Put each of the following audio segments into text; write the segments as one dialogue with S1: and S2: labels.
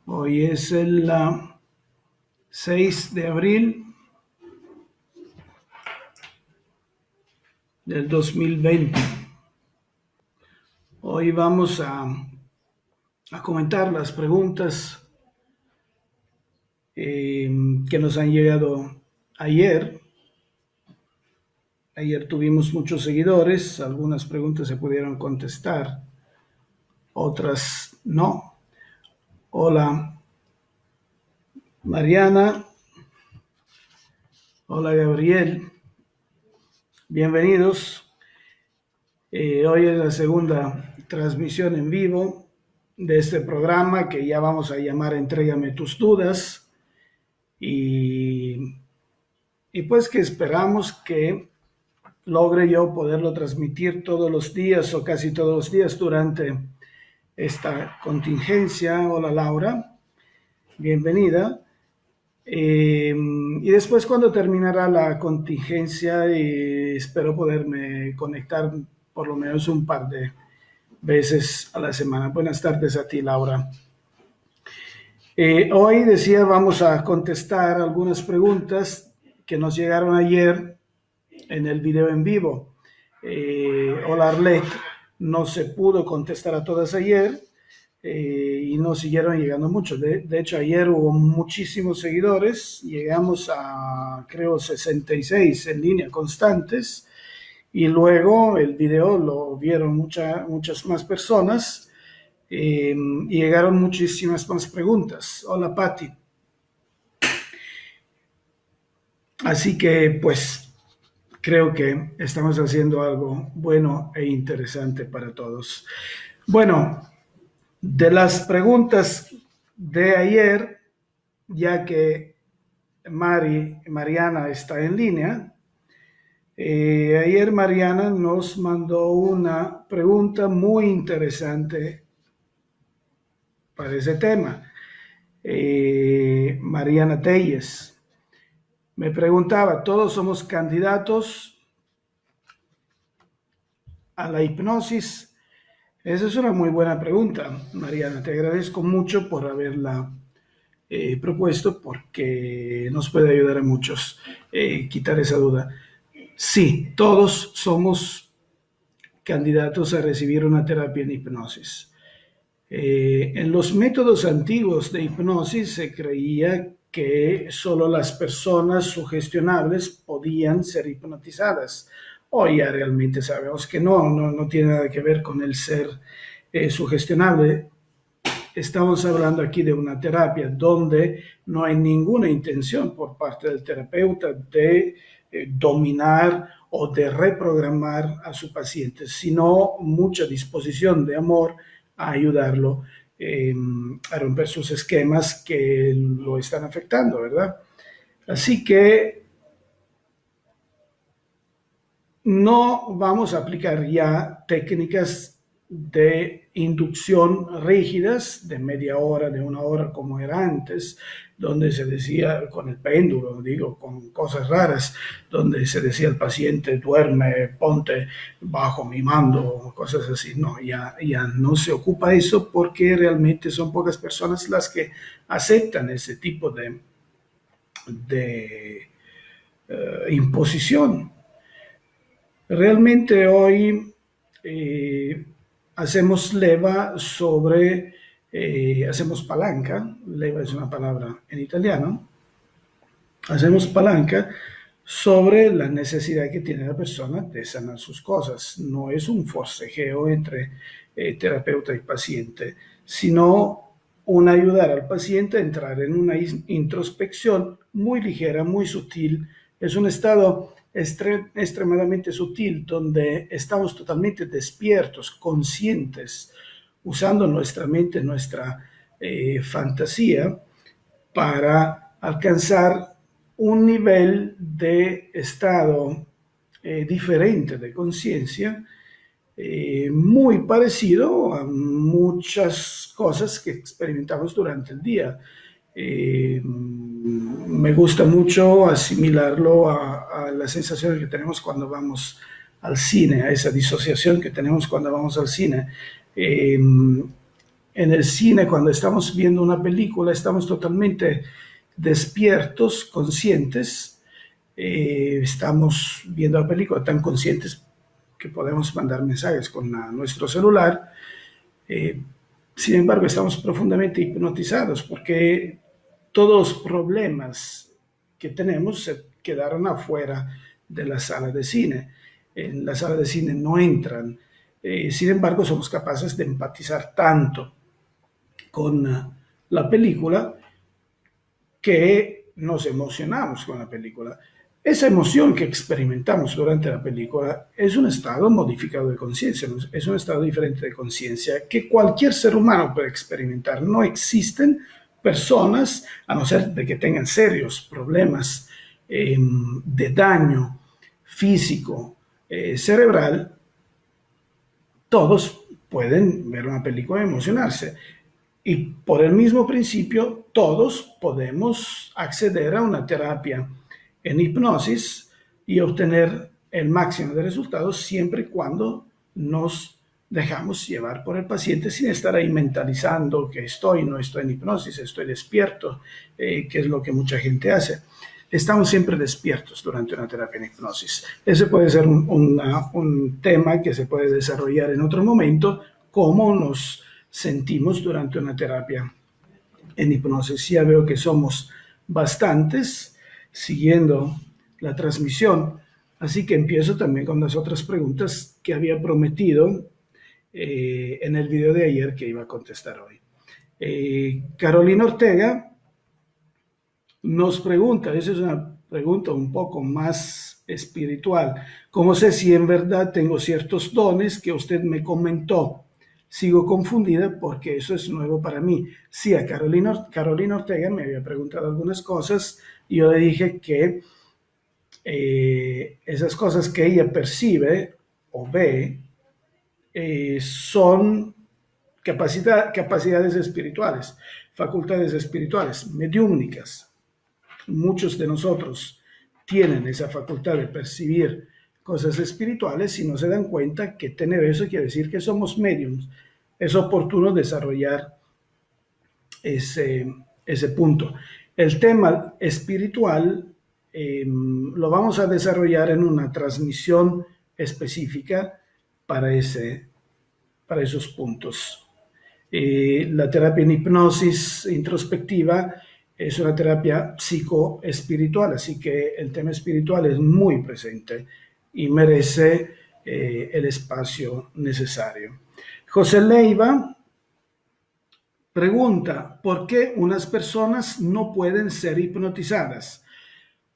S1: Hoy es el 6 de abril del 2020. Hoy vamos a comentar las preguntas que nos han llegado ayer. Ayer tuvimos muchos seguidores, algunas preguntas se pudieron contestar, otras no. Hola Mariana, hola Gabriel, bienvenidos. Hoy es la segunda transmisión en vivo de este programa que ya vamos a llamar Entrégame tus dudas y pues que esperamos que logre yo poderlo transmitir todos los días o casi todos los días durante esta contingencia. Hola Laura, bienvenida. Y después cuando terminará la contingencia espero poderme conectar por lo menos un par de veces a la semana. Buenas tardes a ti, Laura. Hoy decía vamos a contestar algunas preguntas que nos llegaron ayer en el video en vivo. Hola Arlet, no se pudo contestar a todas ayer y nos siguieron llegando muchos. De hecho, ayer hubo muchísimos seguidores, llegamos a creo 66 en línea constantes y luego el video lo vieron muchas más personas y llegaron muchísimas más preguntas. Hola Patti. Así que pues creo que estamos haciendo algo bueno e interesante para todos. Bueno, de las preguntas de ayer, ya que Mariana está en línea, ayer Mariana nos mandó una pregunta muy interesante para ese tema. Mariana Telles me preguntaba, ¿todos somos candidatos a la hipnosis? Esa es una muy buena pregunta, Mariana. Te agradezco mucho por haberla propuesto porque nos puede ayudar a muchos quitar esa duda. Sí, todos somos candidatos a recibir una terapia en hipnosis. En los métodos antiguos de hipnosis se creía que solo las personas sugestionables podían ser hipnotizadas. Hoy ya realmente sabemos que no tiene nada que ver con el ser sugestionable. Estamos hablando aquí de una terapia donde no hay ninguna intención por parte del terapeuta de dominar o de reprogramar a su paciente, sino mucha disposición de amor a ayudarlo a romper sus esquemas que lo están afectando, ¿verdad? Así que no vamos a aplicar ya técnicas de inducción rígidas de media hora, de una hora como era antes, donde se decía con el péndulo, digo, con cosas raras, donde se decía al paciente duerme, ponte bajo mi mando, cosas así. No, ya no se ocupa eso porque realmente son pocas personas las que aceptan ese tipo de imposición. Realmente hoy hacemos leva sobre, hacemos palanca, leva es una palabra en italiano, hacemos palanca sobre la necesidad que tiene la persona de sanar sus cosas. No es un forcejeo entre terapeuta y paciente, sino un ayudar al paciente a entrar en una introspección muy ligera, muy sutil. Es un estado extremadamente sutil donde estamos totalmente despiertos, conscientes, usando nuestra mente, nuestra fantasía para alcanzar un nivel de estado diferente de conciencia muy parecido a muchas cosas que experimentamos durante el día. Me gusta mucho asimilarlo a la sensación que tenemos cuando vamos al cine, a esa disociación que tenemos cuando vamos al cine. en el cine, cuando estamos viendo una película, estamos totalmente despiertos, conscientes. Estamos viendo la película tan conscientes que podemos mandar mensajes con nuestro celular. Eh, Sin embargo, estamos profundamente hipnotizados porque todos los problemas que tenemos se quedaron afuera de la sala de cine. En la sala de cine no entran. Sin embargo, somos capaces de empatizar tanto con la película que nos emocionamos con la película. Esa emoción que experimentamos durante la película es un estado modificado de conciencia, es un estado diferente de conciencia que cualquier ser humano puede experimentar. No existen personas, a no ser de que tengan serios problemas de daño físico, cerebral, todos pueden ver una película y emocionarse. Y por el mismo principio, todos podemos acceder a una terapia en hipnosis y obtener el máximo de resultados siempre y cuando nos dejamos llevar por el paciente sin estar ahí mentalizando que no estoy en hipnosis, estoy despierto, que es lo que mucha gente hace. Estamos siempre despiertos durante una terapia en hipnosis. Ese puede ser un tema que se puede desarrollar en otro momento, cómo nos sentimos durante una terapia en hipnosis. Ya veo que somos bastantes siguiendo la transmisión, así que empiezo también con las otras preguntas que había prometido en el video de ayer que iba a contestar hoy. Carolina Ortega nos pregunta, esa es una pregunta un poco más espiritual, ¿cómo sé si en verdad tengo ciertos dones que usted me comentó? Sigo confundida porque eso es nuevo para mí. Sí, a Carolina Ortega me había preguntado algunas cosas y yo le dije que esas cosas que ella percibe o ve son capacidades espirituales, facultades espirituales, mediúmnicas. Muchos de nosotros tienen esa facultad de percibir cosas espirituales y no se dan cuenta que tener eso quiere decir que somos mediums. Es oportuno desarrollar ese punto. El tema espiritual lo vamos a desarrollar en una transmisión específica para, para esos puntos. La terapia en hipnosis introspectiva es una terapia psicoespiritual, así que el tema espiritual es muy presente y merece el espacio necesario. José Leiva pregunta, ¿por qué unas personas no pueden ser hipnotizadas?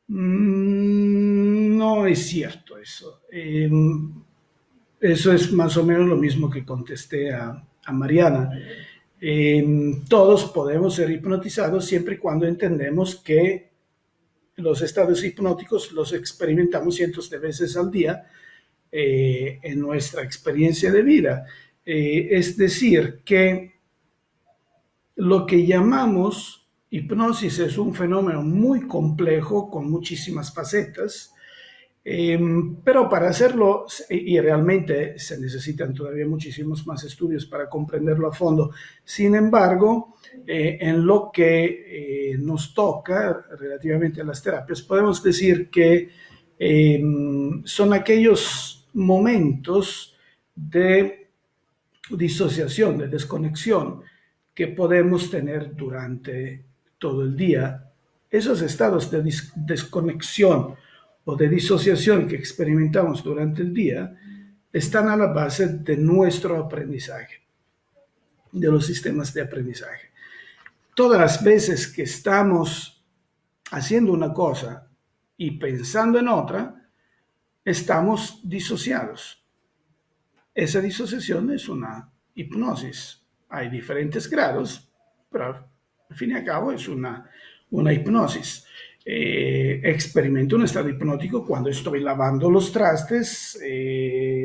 S1: No es cierto eso. Eso es más o menos lo mismo que contesté a Mariana. Todos podemos ser hipnotizados siempre y cuando entendemos que los estados hipnóticos los experimentamos cientos de veces al día en nuestra experiencia de vida. Es decir, que lo que llamamos hipnosis es un fenómeno muy complejo con muchísimas facetas. Pero para hacerlo, y realmente se necesitan todavía muchísimos más estudios para comprenderlo a fondo, sin embargo, en lo que nos toca relativamente a las terapias, podemos decir que son aquellos momentos de disociación, de desconexión que podemos tener durante todo el día. Esos estados de desconexión o de disociación que experimentamos durante el día están a la base de nuestro aprendizaje, de los sistemas de aprendizaje. Todas las veces que estamos haciendo una cosa y pensando en otra, estamos disociados. Esa disociación es una hipnosis. Hay diferentes grados, pero al fin y al cabo es una hipnosis. Experimento un estado hipnótico cuando estoy lavando los trastes,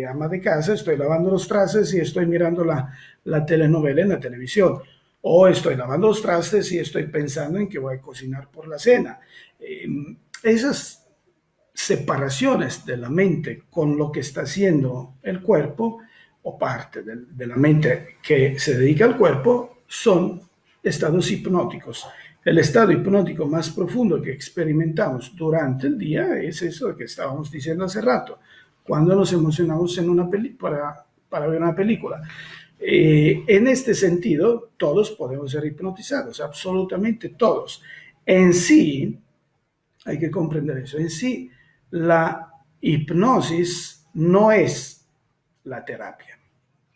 S1: ama de casa, estoy lavando los trastes y estoy mirando la telenovela en la televisión. O estoy lavando los trastes y estoy pensando en que voy a cocinar por la cena. Esas separaciones de la mente con lo que está haciendo el cuerpo o parte de la mente que se dedica al cuerpo son estados hipnóticos. El estado hipnótico más profundo que experimentamos durante el día es eso que estábamos diciendo hace rato, cuando nos emocionamos en para ver una película. En este sentido, todos podemos ser hipnotizados, absolutamente todos. En sí, hay que comprender eso, en sí, la hipnosis no es la terapia.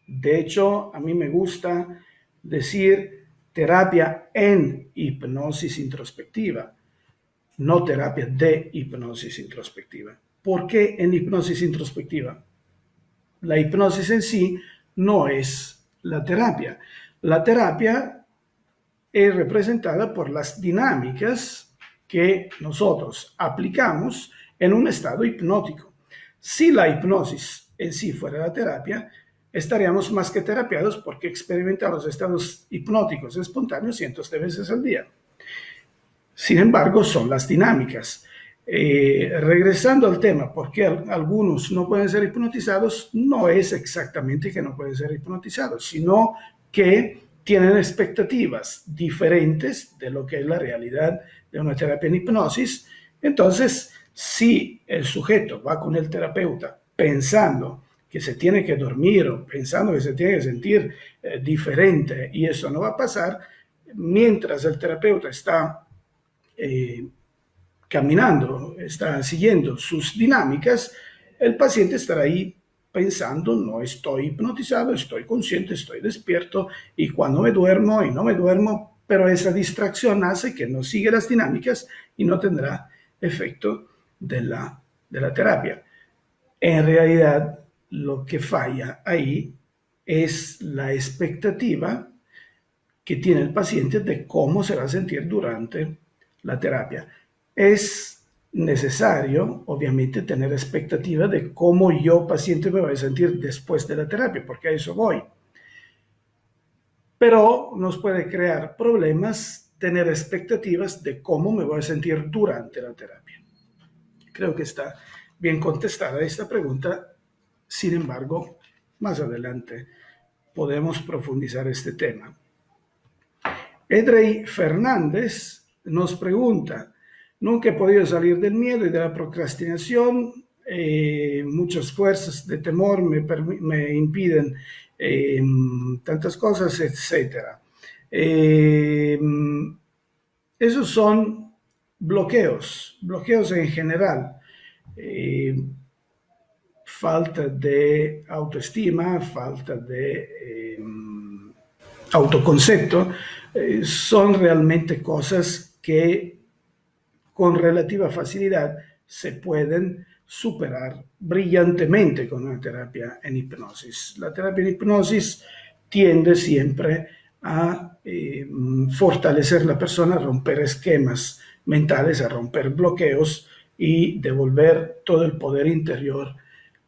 S1: De hecho, a mí me gusta decir terapia en hipnosis introspectiva, no terapia de hipnosis introspectiva. ¿Por qué en hipnosis introspectiva? La hipnosis en sí no es la terapia. La terapia es representada por las dinámicas que nosotros aplicamos en un estado hipnótico. Si la hipnosis en sí fuera la terapia, estaríamos más que terapiados porque experimentamos estados hipnóticos espontáneos cientos de veces al día. Sin embargo, son las dinámicas. Regresando al tema, ¿por qué algunos no pueden ser hipnotizados? No es exactamente que no pueden ser hipnotizados, sino que tienen expectativas diferentes de lo que es la realidad de una terapia en hipnosis. Entonces, si el sujeto va con el terapeuta pensando que se tiene que dormir o pensando que se tiene que sentir diferente y eso no va a pasar, mientras el terapeuta está caminando, está siguiendo sus dinámicas, el paciente estará ahí pensando, no estoy hipnotizado, estoy consciente, estoy despierto, y cuando me duermo y no me duermo, pero esa distracción hace que no siga las dinámicas y no tendrá efecto de la terapia. En realidad, lo que falla ahí es la expectativa que tiene el paciente de cómo se va a sentir durante la terapia. Es necesario, obviamente, tener expectativa de cómo yo, paciente, me voy a sentir después de la terapia, porque a eso voy. Pero nos puede crear problemas tener expectativas de cómo me voy a sentir durante la terapia. Creo que está bien contestada esta pregunta. Sin embargo, más adelante podemos profundizar este tema. Edrey Fernández nos pregunta, nunca he podido salir del miedo y de la procrastinación, muchas fuerzas de temor me impiden tantas cosas, etc. Esos son bloqueos en general. Falta de autoestima, falta de autoconcepto, son realmente cosas que con relativa facilidad se pueden superar brillantemente con una terapia en hipnosis. La terapia en hipnosis tiende siempre a fortalecer la persona, a romper esquemas mentales, a romper bloqueos y devolver todo el poder interior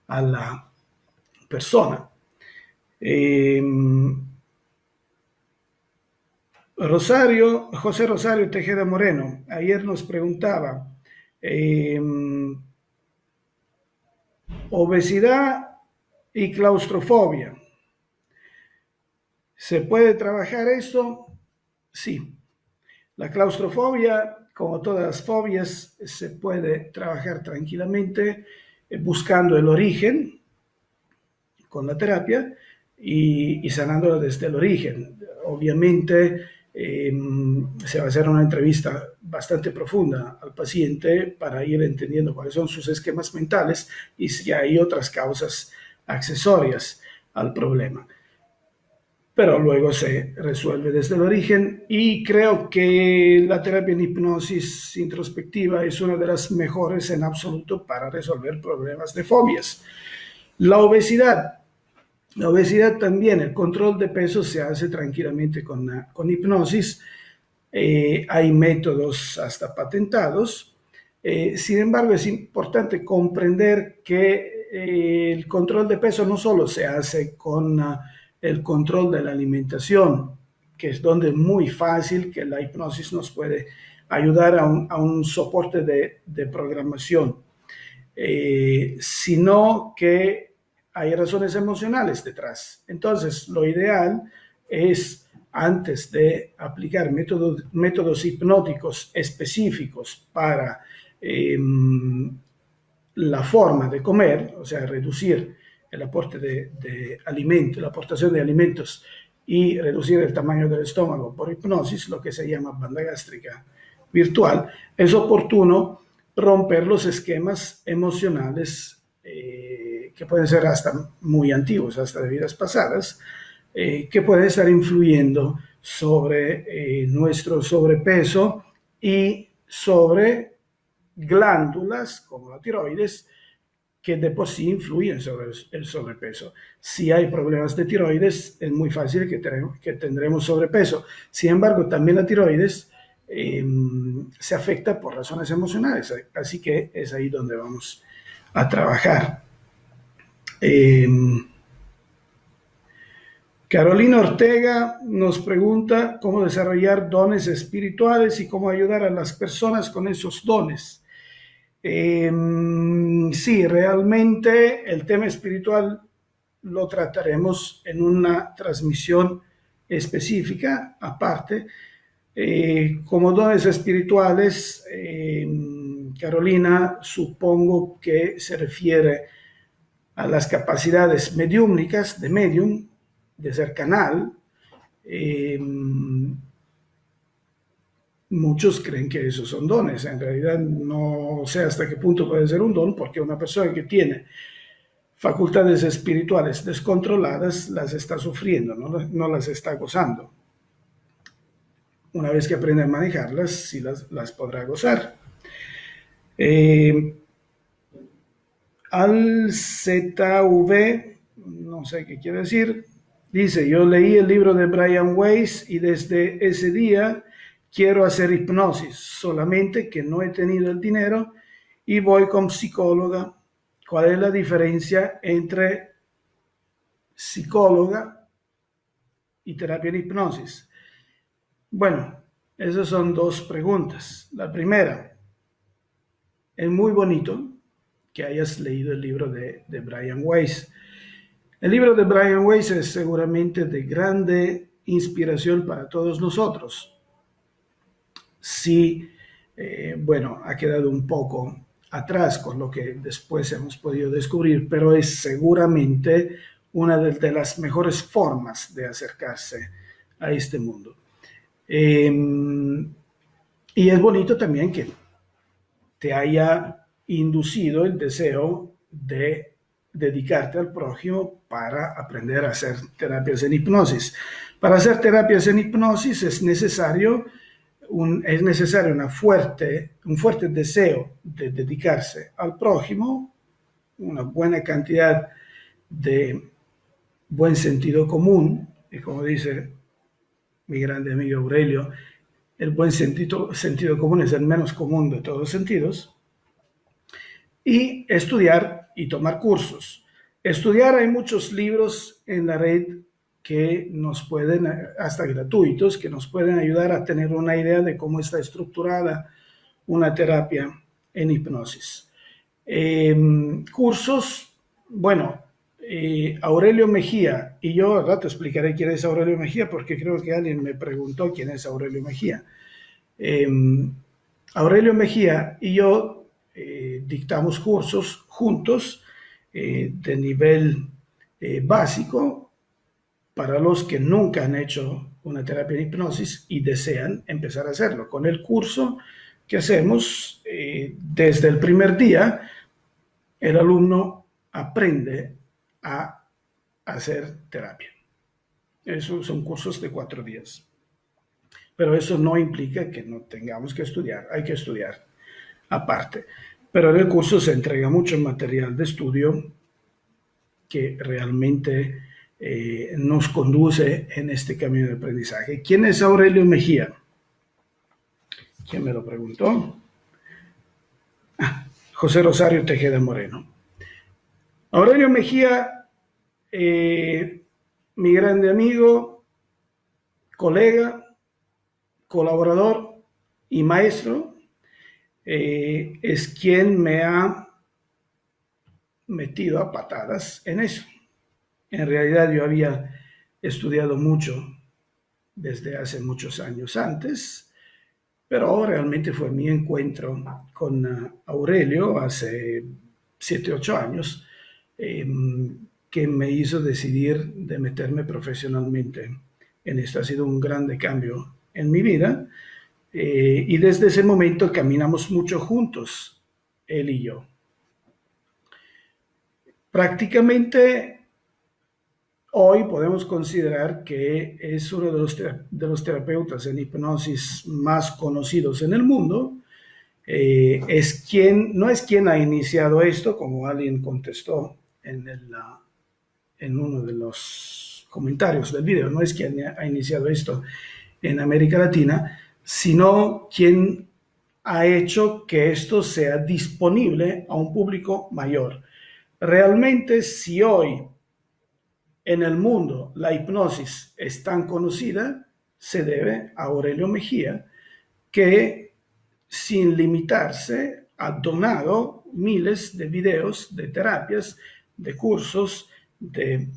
S1: a la persona. José Rosario Tejeda Moreno, ayer nos preguntaba, obesidad y claustrofobia. ¿Se puede trabajar esto? Sí. La claustrofobia, como todas las fobias, se puede trabajar tranquilamente buscando el origen con la terapia y sanándola desde el origen. Obviamente, se va a hacer una entrevista bastante profunda al paciente para ir entendiendo cuáles son sus esquemas mentales y si hay otras causas accesorias al problema. Pero luego se resuelve desde el origen y creo que la terapia en hipnosis introspectiva es una de las mejores en absoluto para resolver problemas de fobias. La obesidad también, el control de peso se hace tranquilamente con hipnosis. Hay métodos hasta patentados. Sin embargo, es importante comprender que el control de peso no solo se hace con el control de la alimentación, que es donde es muy fácil que la hipnosis nos puede ayudar a un soporte de programación, sino que hay razones emocionales detrás. Entonces, lo ideal es, antes de aplicar métodos hipnóticos específicos para la forma de comer, o sea, reducir el aporte de alimentos, la aportación de alimentos y reducir el tamaño del estómago por hipnosis, lo que se llama banda gástrica virtual, es oportuno romper los esquemas emocionales que pueden ser hasta muy antiguos, hasta de vidas pasadas, que pueden estar influyendo sobre nuestro sobrepeso y sobre glándulas como la tiroides que de por sí influyen sobre el sobrepeso. Si hay problemas de tiroides, es muy fácil que tendremos sobrepeso. Sin embargo, también la tiroides se afecta por razones emocionales, así que es ahí donde vamos a trabajar. Carolina Ortega nos pregunta cómo desarrollar dones espirituales y cómo ayudar a las personas con esos dones. Sí, realmente el tema espiritual lo trataremos en una transmisión específica, aparte. Como dones espirituales, Carolina, supongo que se refiere a las capacidades mediúmnicas de medium, de ser canal. Muchos creen que esos son dones. En realidad no sé hasta qué punto puede ser un don, porque una persona que tiene facultades espirituales descontroladas las está sufriendo, no las está gozando. Una vez que aprende a manejarlas, sí las podrá gozar. Al ZV, no sé qué quiere decir, dice: yo leí el libro de Brian Weiss y desde ese día quiero hacer hipnosis, solamente que no he tenido el dinero y voy con psicóloga. ¿Cuál es la diferencia entre psicóloga y terapia de hipnosis? Bueno, esas son dos preguntas. La primera, es muy bonito que hayas leído el libro de Brian Weiss. El libro de Brian Weiss es seguramente de grande inspiración para todos nosotros. Sí, bueno, ha quedado un poco atrás con lo que después hemos podido descubrir, pero es seguramente una de las mejores formas de acercarse a este mundo. Y es bonito también que te haya inducido el deseo de dedicarte al prójimo para aprender a hacer terapias en hipnosis. Para hacer terapias en hipnosis es necesario un fuerte deseo de dedicarse al prójimo, una buena cantidad de buen sentido común, y como dice mi grande amigo Aurelio, el buen sentido común es el menos común de todos los sentidos, y estudiar y tomar cursos. Estudiar, hay muchos libros en la red que nos pueden, hasta gratuitos, que nos pueden ayudar a tener una idea de cómo está estructurada una terapia en hipnosis. Cursos, bueno, Aurelio Mejía, y yo al rato explicaré quién es Aurelio Mejía, porque creo que alguien me preguntó quién es Aurelio Mejía. Aurelio Mejía y yo dictamos cursos juntos de nivel básico para los que nunca han hecho una terapia de hipnosis y desean empezar a hacerlo. Con el curso que hacemos, desde el primer día, el alumno aprende a hacer terapia. Esos son cursos de 4 días. Pero eso no implica que no tengamos que estudiar, hay que estudiar aparte. Pero en el curso se entrega mucho material de estudio que realmente nos conduce en este camino de aprendizaje. ¿Quién es Aurelio Mejía? ¿Quién me lo preguntó? José Rosario Tejeda Moreno. Aurelio Mejía, mi grande amigo, colega, colaborador y maestro, es quien me ha metido a patadas en eso. En realidad yo había estudiado mucho desde hace muchos años antes, pero realmente fue mi encuentro con Aurelio hace 7, 8 años eh, que me hizo decidir de meterme profesionalmente en esto. Ha sido un grande cambio en mi vida y desde ese momento caminamos mucho juntos, él y yo. Prácticamente hoy podemos considerar que es uno de los terapeutas en hipnosis más conocidos en el mundo. No es quien ha iniciado esto, como alguien contestó en uno de los comentarios del video, no es quien ha iniciado esto en América Latina, sino quien ha hecho que esto sea disponible a un público mayor. Realmente, si hoy en el mundo la hipnosis es tan conocida, se debe a Aurelio Mejía, que sin limitarse ha donado miles de videos, de terapias, de cursos, de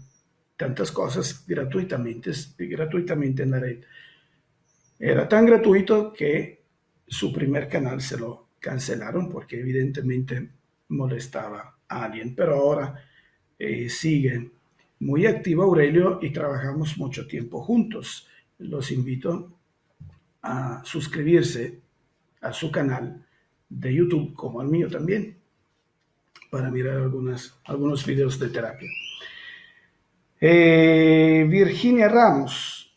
S1: tantas cosas gratuitamente en la red. Era tan gratuito que su primer canal se lo cancelaron porque evidentemente molestaba a alguien, pero ahora sigue muy activo Aurelio y trabajamos mucho tiempo juntos. Los invito a suscribirse a su canal de YouTube, como al mío también, para mirar algunos videos de terapia. Virginia Ramos,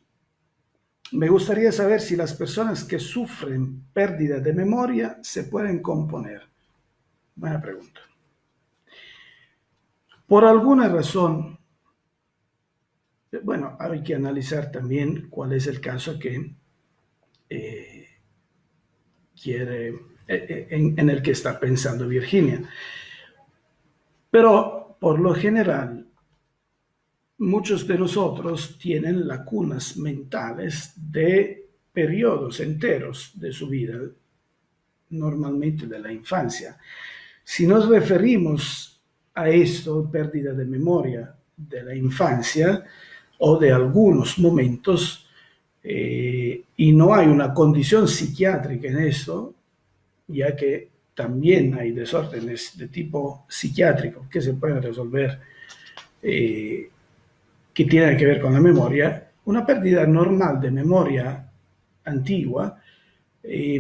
S1: me gustaría saber si las personas que sufren pérdida de memoria se pueden componer. Buena pregunta. Por alguna razón, bueno, hay que analizar también cuál es el caso que eh, en el que está pensando Virginia. Pero por lo general, muchos de nosotros tienen lagunas mentales de periodos enteros de su vida, normalmente de la infancia. Si nos referimos a esto, pérdida de memoria de la infancia o de algunos momentos, y no hay una condición psiquiátrica en esto, ya que también hay desórdenes de tipo psiquiátrico que se pueden resolver, que tienen que ver con la memoria, una pérdida normal de memoria antigua eh,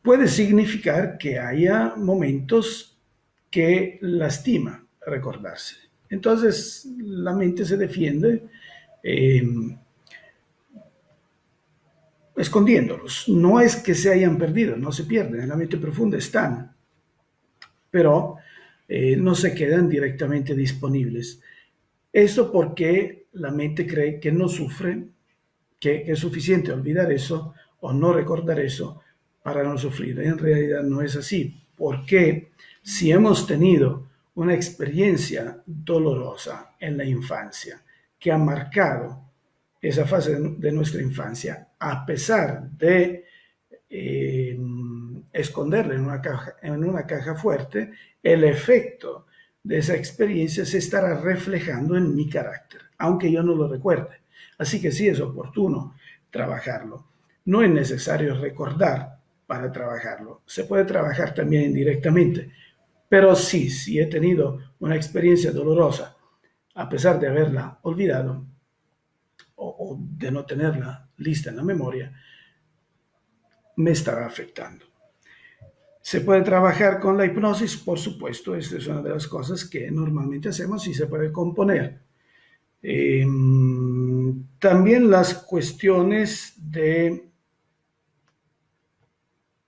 S1: puede significar que haya momentos que lastima recordarse. Entonces la mente se defiende eh, escondiéndolos. No es que se hayan perdido, no se pierden, en la mente profunda están, pero no se quedan directamente disponibles. Esto porque la mente cree que no sufre, que es suficiente olvidar eso o no recordar eso para no sufrir. En realidad no es así, porque si hemos tenido una experiencia dolorosa en la infancia que ha marcado esa fase de nuestra infancia, a pesar de eh, esconderla en una caja fuerte, el efecto de esa experiencia se estará reflejando en mi carácter, aunque yo no lo recuerde. Así que sí es oportuno trabajarlo. No es necesario recordar para trabajarlo. Se puede trabajar también indirectamente. Pero sí, si he tenido una experiencia dolorosa, a pesar de haberla olvidado o de no tenerla lista en la memoria, me estará afectando. ¿Se puede trabajar con la hipnosis? Por supuesto, esta es una de las cosas que normalmente hacemos y se puede componer. Eh, También las cuestiones de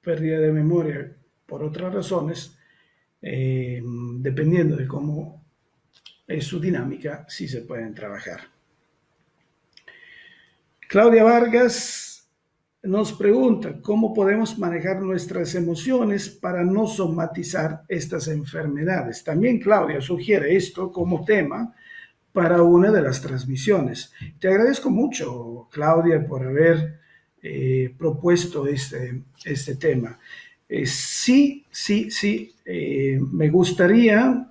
S1: pérdida de memoria por otras razones, dependiendo de cómo es su dinámica, sí se pueden trabajar. Claudia Vargas nos pregunta cómo podemos manejar nuestras emociones para no somatizar estas enfermedades. También Claudia sugiere esto como tema para una de las transmisiones. Te agradezco mucho, Claudia, por haber propuesto este tema. Sí, me gustaría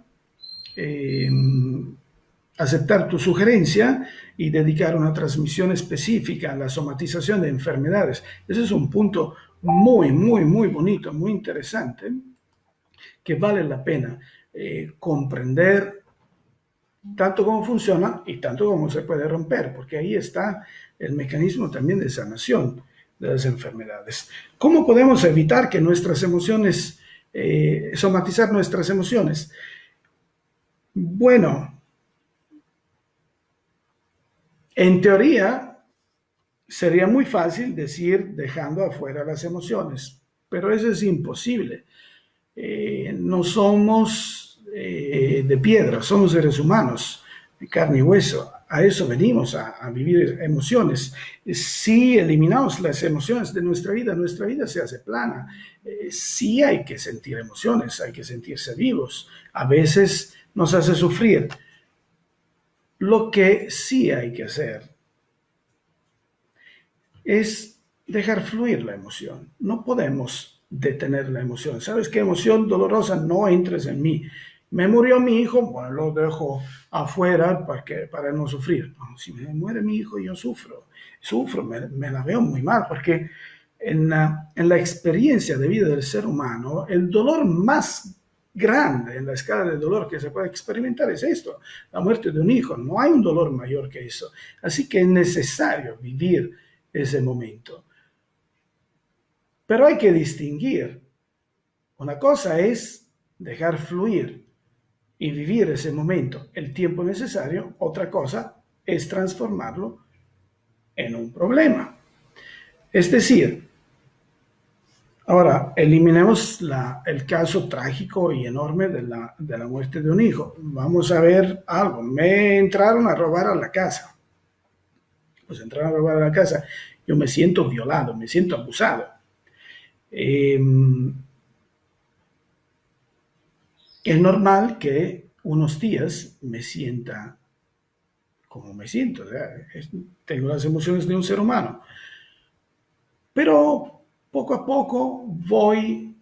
S1: aceptar tu sugerencia y dedicar una transmisión específica a la somatización de enfermedades. Ese es un punto muy, muy, muy bonito, muy interesante, que vale la pena comprender tanto cómo funciona y tanto cómo se puede romper, porque ahí está el mecanismo también de sanación de las enfermedades. ¿Cómo podemos evitar que nuestras emociones, somatizar nuestras emociones? Bueno, en teoría sería muy fácil decir dejando afuera las emociones, pero eso es imposible. No somos de piedra, somos seres humanos, de carne y hueso. A eso venimos, a vivir emociones. Si eliminamos las emociones de nuestra vida se hace plana. Sí hay que sentir emociones, hay que sentirse vivos. A veces nos hace sufrir. Lo que sí hay que hacer es dejar fluir la emoción. No podemos detener la emoción. ¿Sabes qué emoción dolorosa? No entres en mí. Me murió mi hijo, bueno, lo dejo afuera para no sufrir. No, si me muere mi hijo, yo sufro, me la veo muy mal, porque en la experiencia de vida del ser humano, el dolor más grande en la escala de dolor que se puede experimentar es esto, la muerte de un hijo. No hay un dolor mayor que eso. Así que es necesario vivir ese momento. Pero hay que distinguir. Una cosa es dejar fluir y vivir ese momento el tiempo necesario. Otra cosa es transformarlo en un problema. Es decir, ahora eliminemos el caso trágico y enorme de la muerte de un hijo. Vamos a ver algo. Me entraron a robar a la casa. Pues entraron a robar a la casa. Yo me siento violado, me siento abusado. Es normal que unos días me sienta como me siento, o sea, tengo las emociones de un ser humano, pero poco a poco voy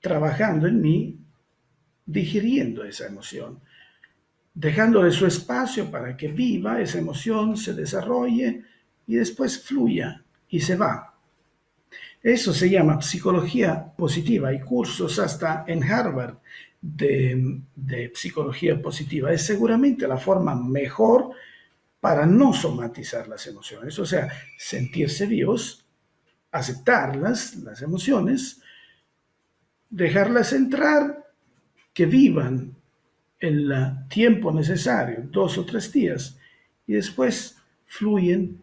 S1: trabajando en mí, digiriendo esa emoción, dejándole su espacio para que viva esa emoción, se desarrolle y después fluya y se va. Eso se llama psicología positiva. Hay cursos hasta en Harvard de psicología positiva. Es seguramente la forma mejor para no somatizar las emociones. O sea, sentirse vivos, aceptarlas, las emociones, dejarlas entrar, que vivan el tiempo necesario, 2 o 3 días, y después fluyen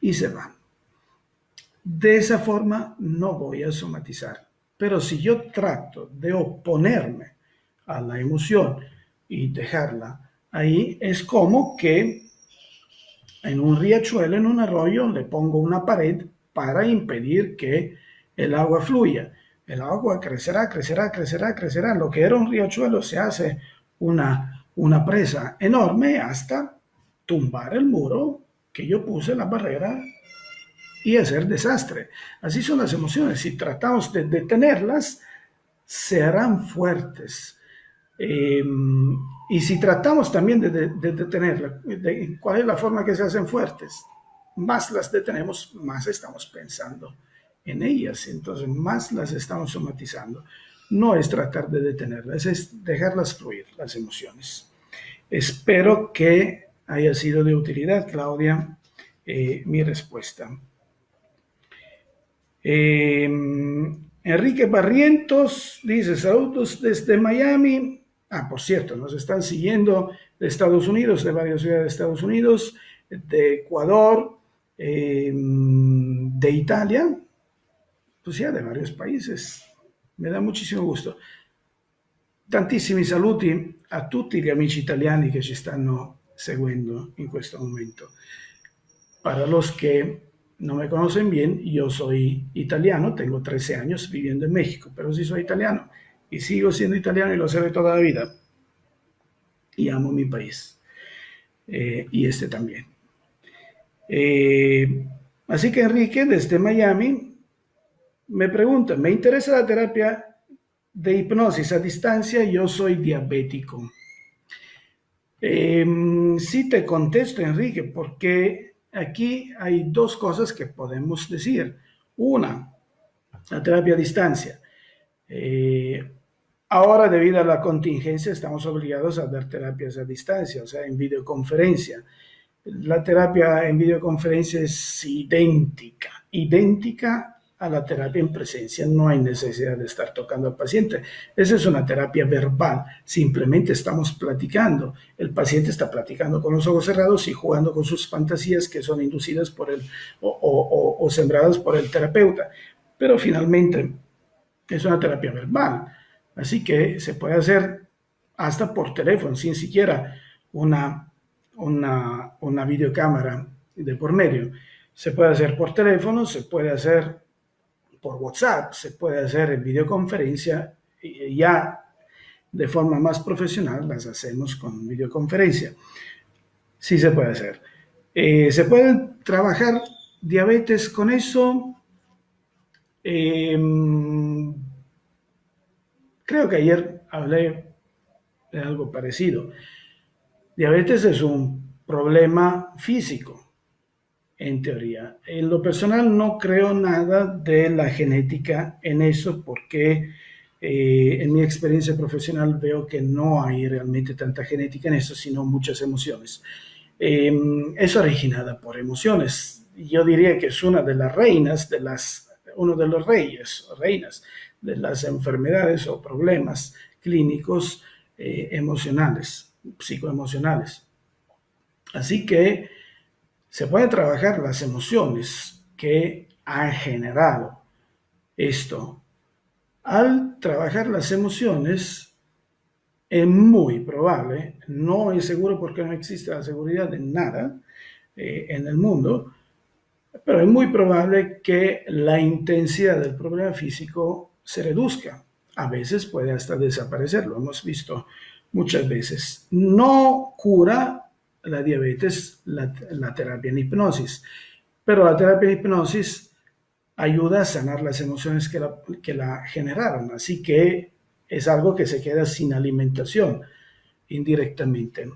S1: y se van. De esa forma no voy a somatizar. Pero si yo trato de oponerme a la emoción y dejarla ahí, es como que en un riachuelo, en un arroyo, le pongo una pared para impedir que el agua fluya. El agua crecerá, crecerá, crecerá, crecerá. Lo que era un riachuelo se hace una presa enorme hasta tumbar el muro que yo puse, la barrera, y hacer desastre. Así son las emociones. Si tratamos de detenerlas, se harán fuertes. Y si tratamos también de detenerlas, ¿cuál es la forma que se hacen fuertes? Más las detenemos, más estamos pensando en ellas, entonces más las estamos somatizando. No es tratar de detenerlas, es dejarlas fluir, las emociones. Espero que haya sido de utilidad, Claudia, mi respuesta. Enrique Barrientos dice, saludos desde Miami. Por cierto, nos están siguiendo de Estados Unidos, de varias ciudades de Estados Unidos, de Ecuador, de Italia, pues ya de varios países. Me da muchísimo gusto. Tantissimi saluti a tutti gli amici italiani che ci stanno seguendo in questo momento. Para los que no me conocen bien, yo soy italiano, tengo 13 años viviendo en México, pero sí soy italiano y sigo siendo italiano y lo seré toda la vida. Y amo mi país. Y este también. Así que Enrique, desde Miami, me pregunta, me interesa la terapia de hipnosis a distancia, yo soy diabético. Sí te contesto, Enrique, porque aquí hay dos cosas que podemos decir. Una, la terapia a distancia. Eh, Ahora, debido a la contingencia, estamos obligados a dar terapias a distancia, o sea, en videoconferencia. La terapia en videoconferencia es idéntica a la terapia en presencia. No hay necesidad de estar tocando al paciente. Esa es una terapia verbal. Simplemente estamos platicando. El paciente está platicando con los ojos cerrados y jugando con sus fantasías que son inducidas por el o sembradas por el terapeuta. Pero finalmente es una terapia verbal. Así que se puede hacer hasta por teléfono, sin siquiera una, una videocámara de por medio. Se puede hacer por teléfono, se puede hacer por WhatsApp, se puede hacer en videoconferencia y ya de forma más profesional las hacemos con videoconferencia. Sí se puede hacer. ¿Se puede trabajar diabetes con eso? Eh, Creo que ayer hablé de algo parecido. Diabetes es un problema físico, en teoría. En lo personal no creo nada de la genética en eso porque en mi experiencia profesional veo que no hay realmente tanta genética en eso, sino muchas emociones. Es originada por emociones. Yo diría que es una de las reinas, uno de los reyes o reinas de las enfermedades o problemas clínicos emocionales, psicoemocionales. Así que se pueden trabajar las emociones que han generado esto. Al trabajar las emociones, es muy probable, no es seguro porque no existe la seguridad de nada en el mundo, pero es muy probable que la intensidad del problema físico se reduzca. A veces puede hasta desaparecer, lo hemos visto muchas veces. No cura la diabetes la terapia en hipnosis, pero la terapia en hipnosis ayuda a sanar las emociones que la generaron. Así que es algo que se queda sin alimentación indirectamente.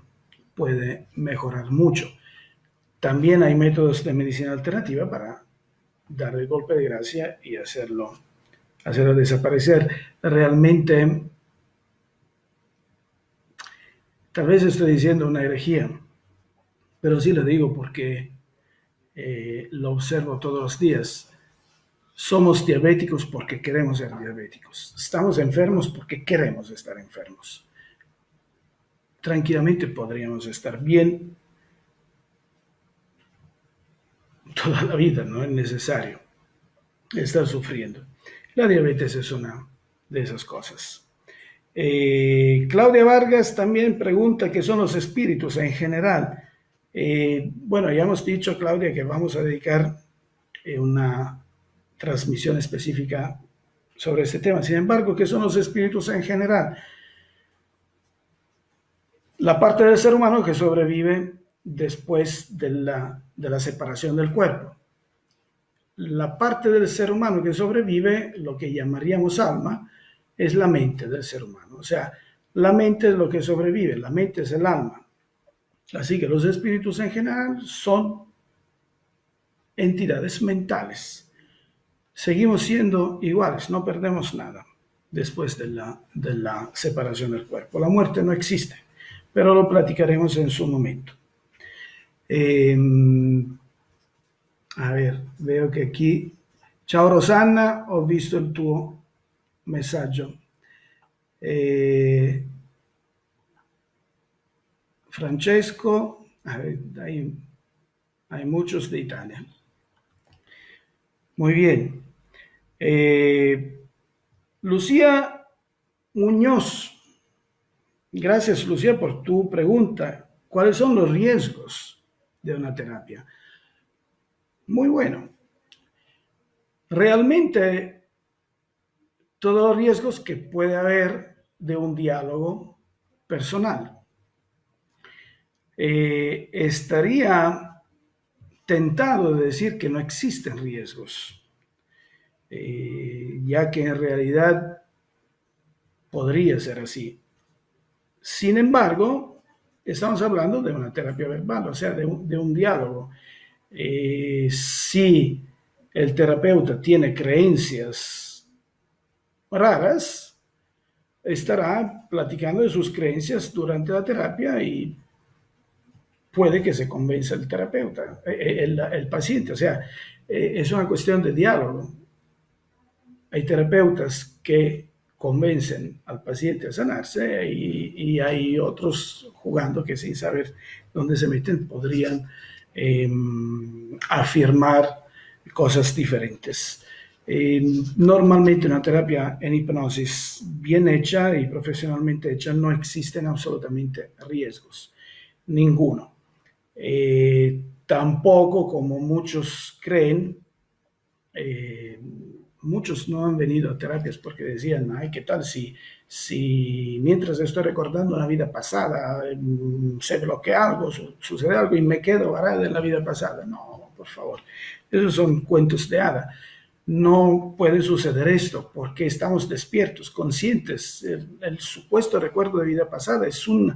S1: Puede mejorar mucho. También hay métodos de medicina alternativa para dar el golpe de gracia y hacerlo desaparecer. Realmente, tal vez estoy diciendo una herejía, pero sí lo digo porque lo observo todos los días. Somos diabéticos porque queremos ser diabéticos. Estamos enfermos porque queremos estar enfermos. Tranquilamente podríamos estar bien toda la vida, no es necesario estar sufriendo. La diabetes es una de esas cosas. Claudia Vargas también pregunta qué son los espíritus en general. Bueno, ya hemos dicho, Claudia, que vamos a dedicar una transmisión específica sobre este tema. Sin embargo, ¿qué son los espíritus en general? La parte del ser humano que sobrevive después de la separación del cuerpo. La parte del ser humano que sobrevive, lo que llamaríamos alma, es la mente del ser humano. O sea, la mente es lo que sobrevive, la mente es el alma. Así que los espíritus en general son entidades mentales. Seguimos siendo iguales, no perdemos nada después de la separación del cuerpo. La muerte no existe, pero lo platicaremos en su momento. Eh, a ver, veo que aquí... Ciao Rosanna, ho visto il tuo messaggio. Eh, Francesco, a ver, hay muchos de Italia. Muy bien. Lucía Muñoz, gracias Lucía por tu pregunta. ¿Cuáles son los riesgos de una terapia? Muy bueno. Realmente todos los riesgos que puede haber de un diálogo personal. Estaría tentado de decir que no existen riesgos, ya que en realidad podría ser así. Sin embargo, estamos hablando de una terapia verbal, o sea, de un diálogo. Si el terapeuta tiene creencias raras, estará platicando de sus creencias durante la terapia y puede que se convenza el terapeuta, el paciente. O sea, es una cuestión de diálogo. Hay terapeutas que convencen al paciente a sanarse y hay otros jugando que sin saber dónde se meten podrían eh, afirmar cosas diferentes. Normalmente una terapia en hipnosis bien hecha y profesionalmente hecha no existen absolutamente riesgos, ninguno. Tampoco como muchos creen, eh, muchos no han venido a terapias porque decían, ay, ¿qué tal si mientras estoy recordando una vida pasada se bloquea algo, sucede algo y me quedo varado en la vida pasada? No, por favor, esos son cuentos de hada. No puede suceder esto porque estamos despiertos, conscientes. El supuesto recuerdo de vida pasada es un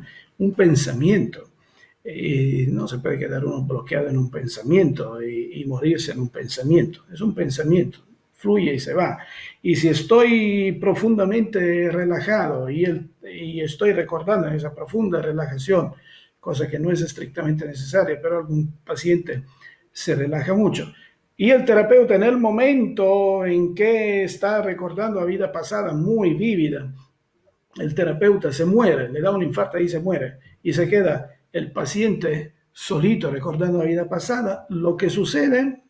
S1: pensamiento. No se puede quedar uno bloqueado en un pensamiento y morirse en un pensamiento. Es un pensamiento, fluye y se va. Y si estoy profundamente relajado y estoy recordando esa profunda relajación, cosa que no es estrictamente necesaria, pero algún paciente se relaja mucho. Y el terapeuta en el momento en que está recordando la vida pasada muy vívida, el terapeuta se muere, le da un infarto y se muere, y se queda el paciente solito recordando la vida pasada, lo que sucede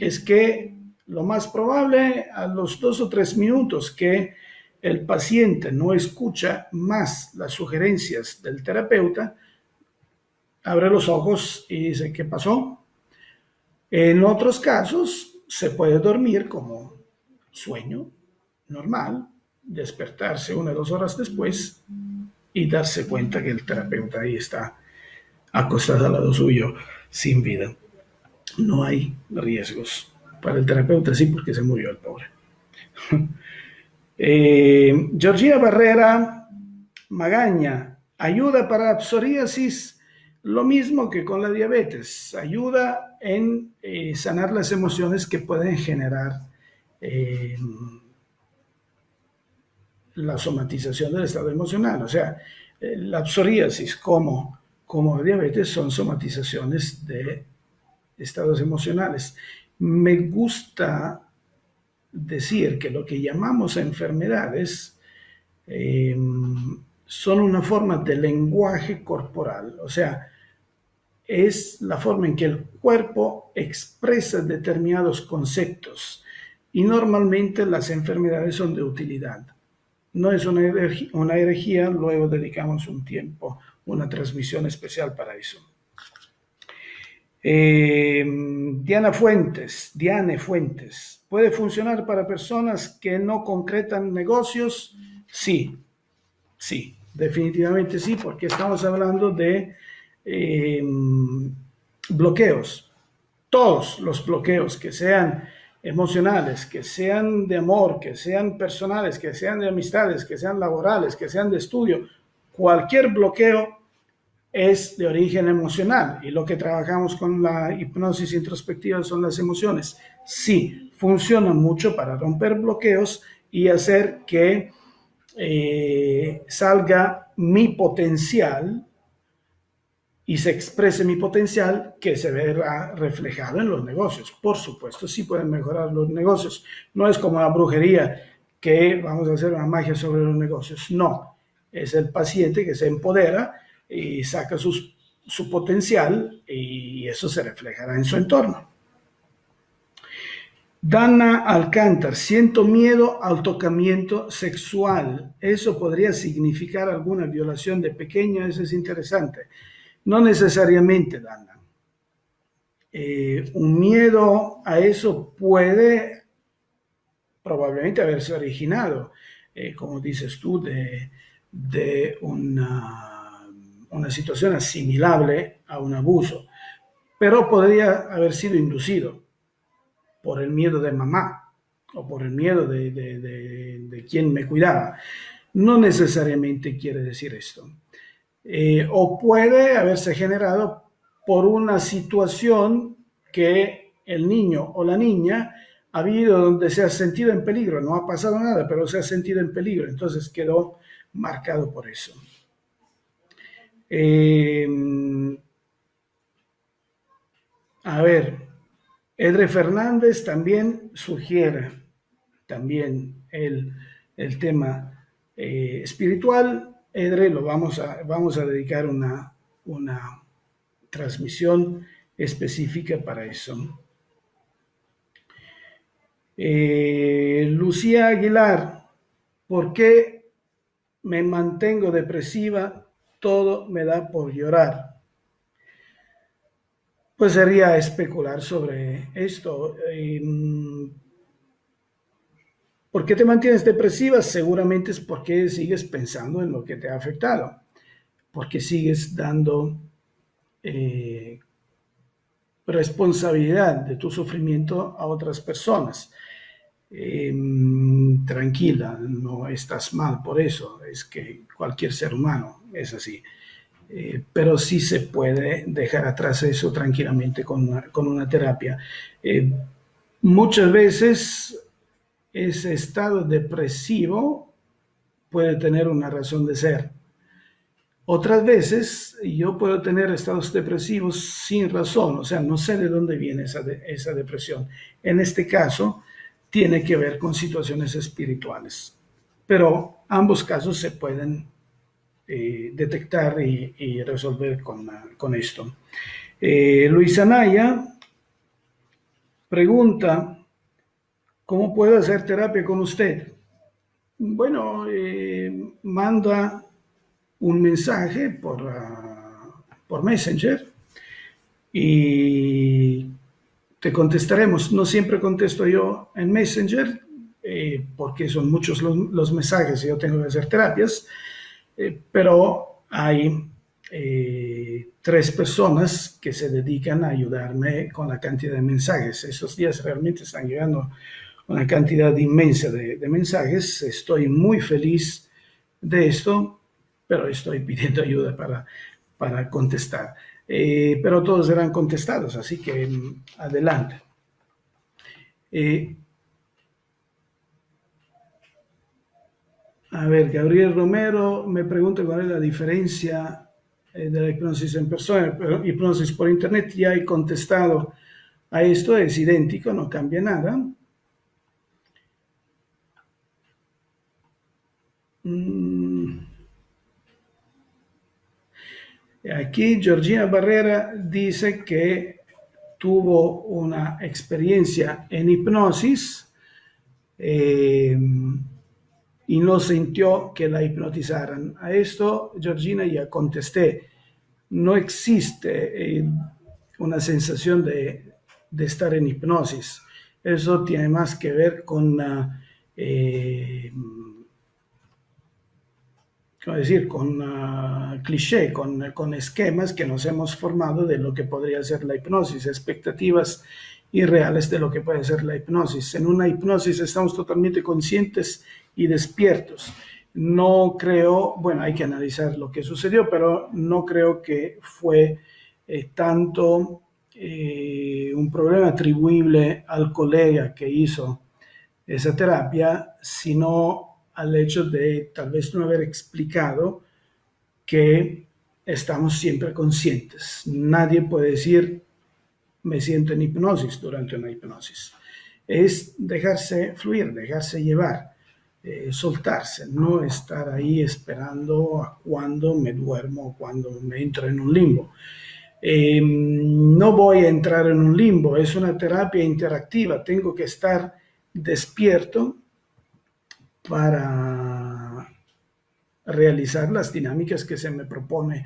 S1: es que lo más probable a los 2 o 3 minutos que el paciente no escucha más las sugerencias del terapeuta, abre los ojos y dice, ¿qué pasó? En otros casos se puede dormir como sueño normal, despertarse 1 o 2 horas después y darse cuenta que el terapeuta ahí está acostado al lado suyo sin vida. No hay riesgos. Para el terapeuta sí, porque se murió el pobre. Georgina Barrera Magaña, ayuda para la psoriasis, lo mismo que con la diabetes, ayuda en sanar las emociones que pueden generar eh, la somatización del estado emocional. O sea, la psoriasis como la diabetes son somatizaciones de estados emocionales. Me gusta decir que lo que llamamos enfermedades son una forma de lenguaje corporal, o sea, es la forma en que el cuerpo expresa determinados conceptos y normalmente las enfermedades son de utilidad. No es una herejía, luego dedicamos un tiempo, una transmisión especial para eso. Diane Fuentes, ¿puede funcionar para personas que no concretan negocios? Sí, sí, definitivamente sí, porque estamos hablando de bloqueos. Todos los bloqueos que sean emocionales, que sean de amor, que sean personales, que sean de amistades, que sean laborales, que sean de estudio, cualquier bloqueo es de origen emocional y lo que trabajamos con la hipnosis introspectiva son las emociones. Sí, funciona mucho para romper bloqueos y hacer que salga mi potencial y se exprese mi potencial que se verá reflejado en los negocios. Por supuesto, sí pueden mejorar los negocios. No es como la brujería que vamos a hacer una magia sobre los negocios. No, es el paciente que se empodera y saca su potencial y eso se reflejará en su entorno. Dana Alcántar, siento miedo al tocamiento sexual. ¿Eso podría significar alguna violación de pequeño? Eso es interesante. No necesariamente, Dana. Un miedo a eso puede probablemente haberse originado, como dices tú, de una situación asimilable a un abuso, pero podría haber sido inducido por el miedo de mamá o por el miedo de quien me cuidaba. No necesariamente quiere decir esto. o puede haberse generado por una situación que el niño o la niña ha habido donde se ha sentido en peligro, no ha pasado nada, pero se ha sentido en peligro, entonces quedó marcado por eso. Eh, a ver, Edre Fernández también sugiere también el tema espiritual. Edre, vamos a dedicar una transmisión específica para eso. Lucía Aguilar, ¿por qué me mantengo depresiva? Todo me da por llorar. Pues sería especular sobre esto. ¿Por qué te mantienes depresiva? Seguramente es porque sigues pensando en lo que te ha afectado, porque sigues dando eh, responsabilidad de tu sufrimiento a otras personas. Tranquila, no estás mal por eso, es que cualquier ser humano es así. Pero sí se puede dejar atrás eso tranquilamente con una terapia. Muchas veces ese estado depresivo puede tener una razón de ser. Otras veces yo puedo tener estados depresivos sin razón, o sea, no sé de dónde viene esa depresión. En este caso, tiene que ver con situaciones espirituales. Pero ambos casos se pueden detectar y resolver con esto. Luis Anaya pregunta, ¿cómo puedo hacer terapia con usted? Bueno, manda un mensaje por Messenger y te contestaremos. No siempre contesto yo en Messenger porque son muchos los mensajes y yo tengo que hacer terapias, pero hay 3 personas que se dedican a ayudarme con la cantidad de mensajes. Estos días realmente están llegando una cantidad inmensa de mensajes. Estoy muy feliz de esto, pero estoy pidiendo ayuda para contestar. Pero todos serán contestados, así que adelante. A ver, Gabriel Romero me pregunta cuál es la diferencia de la hipnosis en persona, pero hipnosis por internet. Ya he contestado a esto, es idéntico, no cambia nada. Aquí Georgina Barrera dice que tuvo una experiencia en hipnosis y no sintió que la hipnotizaran. A esto, Georgina, ya contesté. No existe una sensación de estar en hipnosis. Eso tiene más que ver con ¿cómo decir? Con cliché, con esquemas que nos hemos formado de lo que podría ser la hipnosis, expectativas irreales de lo que puede ser la hipnosis. En una hipnosis estamos totalmente conscientes y despiertos. No creo, bueno, hay que analizar lo que sucedió, pero no creo que fue tanto un problema atribuible al colega que hizo esa terapia, sino al hecho de tal vez no haber explicado que estamos siempre conscientes. Nadie puede decir me siento en hipnosis durante una hipnosis. Es dejarse fluir, dejarse llevar, soltarse, no estar ahí esperando a cuando me duermo, cuando me entro en un limbo. No voy a entrar en un limbo, es una terapia interactiva, tengo que estar despierto para realizar las dinámicas que se me propone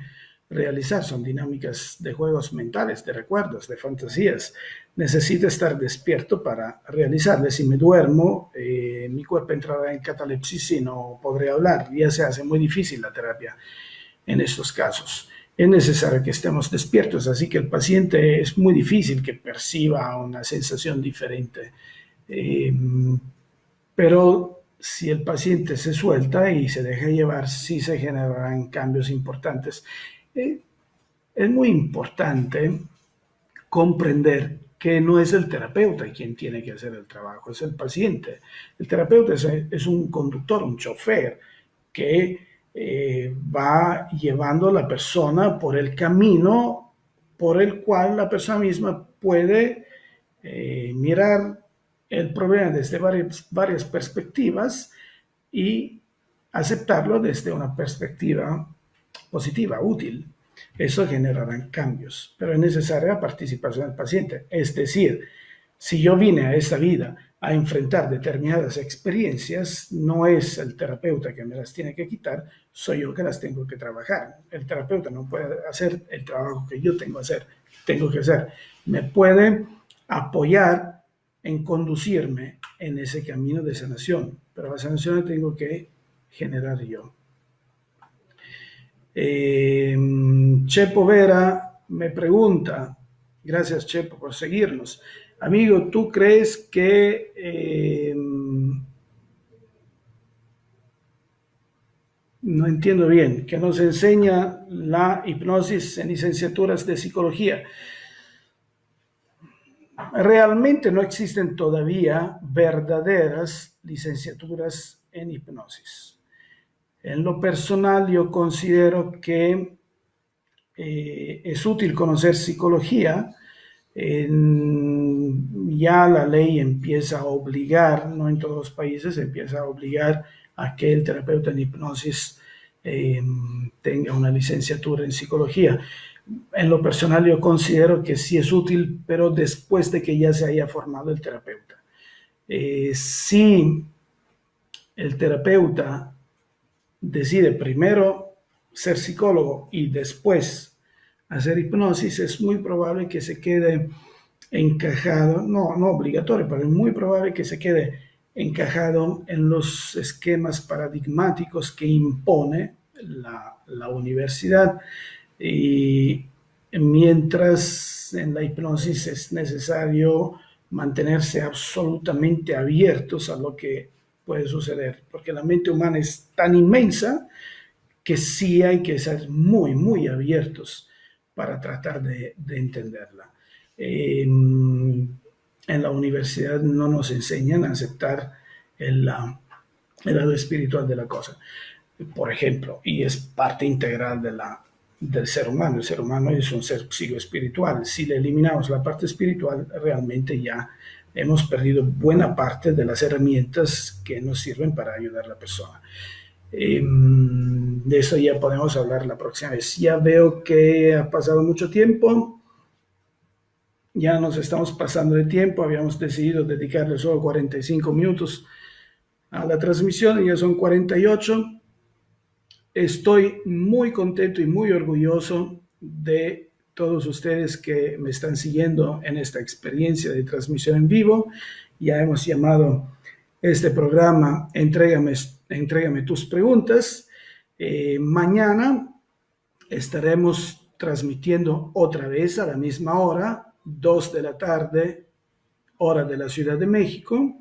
S1: realizar. Son dinámicas de juegos mentales, de recuerdos, de fantasías. Necesito estar despierto para realizarlas. Si me duermo, mi cuerpo entrará en catalepsis y no podré hablar. Ya se hace muy difícil la terapia en estos casos. Es necesario que estemos despiertos, así que el paciente es muy difícil que perciba una sensación diferente. Pero si el paciente se suelta y se deja llevar, sí se generarán cambios importantes. Eh, es muy importante comprender que no es el terapeuta quien tiene que hacer el trabajo, es el paciente. El terapeuta es un conductor, un chofer que va llevando a la persona por el camino por el cual la persona misma puede mirar el problema desde varias perspectivas y aceptarlo desde una perspectiva positiva, útil. Eso generará cambios, pero es necesaria la participación del paciente. Es decir, si yo vine a esta vida a enfrentar determinadas experiencias, no es el terapeuta que me las tiene que quitar, soy yo que las tengo que trabajar. El terapeuta no puede hacer el trabajo que yo tengo que hacer. Me puede apoyar en conducirme en ese camino de sanación, pero la sanación la tengo que generar yo. Chepo Vera me pregunta, gracias Chepo por seguirnos. Amigo, ¿tú crees que no entiendo bien, que nos enseña la hipnosis en licenciaturas de psicología? Realmente no existen todavía verdaderas licenciaturas en hipnosis. En lo personal, yo considero que es útil conocer psicología. Ya la ley empieza a obligar, no en todos los países, empieza a obligar a que el terapeuta en hipnosis tenga una licenciatura en psicología. En lo personal yo considero que sí es útil, pero después de que ya se haya formado el terapeuta. Si el terapeuta decide primero ser psicólogo y después hacer hipnosis, es muy probable que se quede encajado, no obligatorio, pero es muy probable que se quede encajado en los esquemas paradigmáticos que impone la universidad. Y mientras en la hipnosis es necesario mantenerse absolutamente abiertos a lo que puede suceder, porque la mente humana es tan inmensa que sí hay que ser muy, muy abiertos para tratar de entenderla. En la universidad no nos enseñan a aceptar el lado espiritual de la cosa, por ejemplo, y es parte integral del ser humano. El ser humano es un ser psicoespiritual. Si le eliminamos la parte espiritual, realmente ya hemos perdido buena parte de las herramientas que nos sirven para ayudar a la persona. De eso ya podemos hablar la próxima vez. Ya veo que ha pasado mucho tiempo. Ya nos estamos pasando de tiempo. Habíamos decidido dedicarle solo 45 minutos a la transmisión y ya son 48. Estoy muy contento y muy orgulloso de todos ustedes que me están siguiendo en esta experiencia de transmisión en vivo. Ya hemos llamado este programa Entrégame tus preguntas. Mañana estaremos transmitiendo otra vez a la misma hora, 2 de la tarde, hora de la Ciudad de México,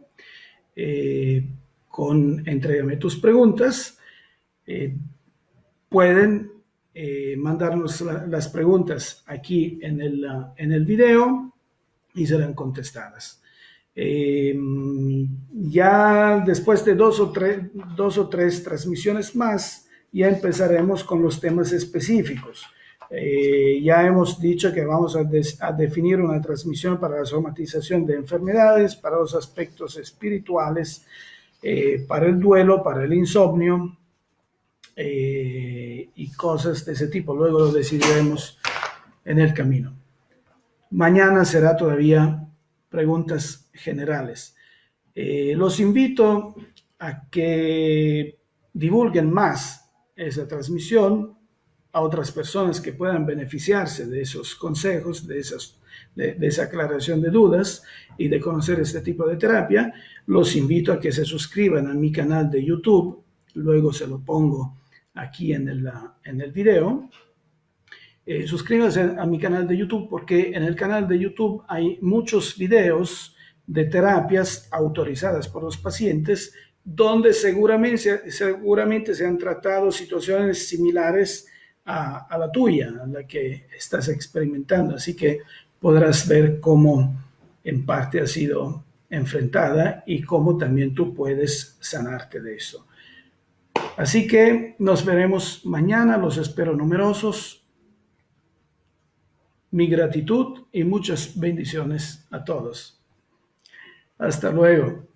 S1: con Entrégame tus preguntas. Pueden mandarnos las preguntas aquí en el video y serán contestadas. Ya después de dos o tres transmisiones más, ya empezaremos con los temas específicos. Ya hemos dicho que vamos a definir una transmisión para la somatización de enfermedades, para los aspectos espirituales, para el duelo, para el insomnio, y cosas de ese tipo. Luego lo decidiremos en el camino. Mañana será todavía preguntas generales. Los invito a que divulguen más esa transmisión a otras personas que puedan beneficiarse de esos consejos, de esa aclaración de dudas y de conocer este tipo de terapia. Los invito a que se suscriban a mi canal de YouTube. Luego se lo pongo aquí en el video. Suscríbanse a mi canal de YouTube porque en el canal de YouTube hay muchos videos de terapias autorizadas por los pacientes donde seguramente se han tratado situaciones similares a la tuya, a la que estás experimentando. Así que podrás ver cómo en parte ha sido enfrentada y cómo también tú puedes sanarte de eso. Así que nos veremos mañana, los espero numerosos. Mi gratitud y muchas bendiciones a todos. Hasta luego.